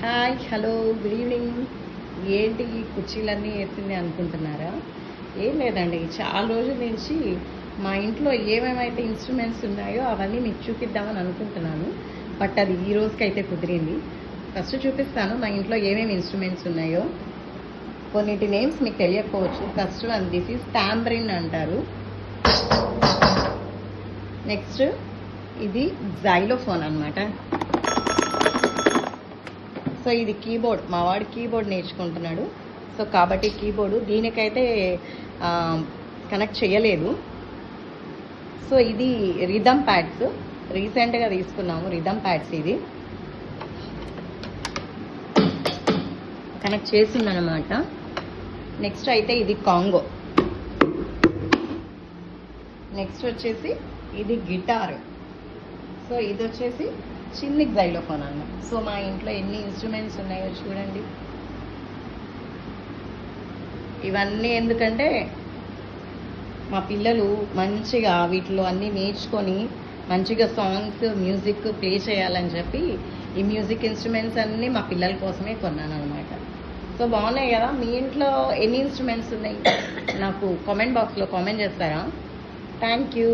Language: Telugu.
Hi hello good evening. ఏంటి ఈ కుర్చీలన్నీ వేసింది అనుకుంటున్నారా? ఏం లేదండి, చాలా రోజుల నుంచి మా ఇంట్లో ఏమేమైతే ఇన్స్ట్రుమెంట్స్ ఉన్నాయో అవన్నీ మీకు చూపిద్దామని అనుకుంటున్నాను. బట్ అది ఈ రోజుకైతే కుదిరింది. ఫస్ట్ చూపిస్తాను మా ఇంట్లో ఏమేమి ఇన్స్ట్రుమెంట్స్ ఉన్నాయో. కొన్నిటి నేమ్స్ మీకు తెలియకపోవచ్చు. ఫస్ట్ వన్, దిస్ ఈజ్ టాంబ్రిన్ అంటారు. నెక్స్ట్ ఇది జైలోఫోన్ అనమాట. సో ఇది కీబోర్డ్, మా వాడు కీబోర్డ్ నేర్చుకుంటున్నాడు. సో కాబట్టి కీబోర్డు దీనికైతే కనెక్ట్ చేయలేదు. సో ఇది రిథమ్ ప్యాడ్స్, రీసెంట్గా తీసుకున్నాము రిథమ్ ప్యాడ్స్. ఇది కనెక్ట్ చేసిందనమాట. నెక్స్ట్ అయితే ఇది కాంగో. నెక్స్ట్ వచ్చేసి ఇది గిటార్. సో ఇది వచ్చేసి చిన్ని జైలోఫోన్ అన్న. సో మా ఇంట్లో ఎన్ని ఇన్స్ట్రుమెంట్స్ ఉన్నాయో చూడండి. ఇవన్నీ ఎందుకంటే మా పిల్లలు మంచిగా వీటిలో అన్నీ నేర్చుకొని మంచిగా సాంగ్స్ మ్యూజిక్ ప్లే చేయాలని చెప్పి ఈ మ్యూజిక్ ఇన్స్ట్రుమెంట్స్ అన్నీ మా పిల్లల కోసమే కొన్నాను అనమాట. సో బాగున్నాయి కదా. మీ ఇంట్లో ఎన్ని ఇన్స్ట్రుమెంట్స్ ఉన్నాయి నాకు కామెంట్ బాక్స్లో కామెంట్ చేస్తారా? Thank you.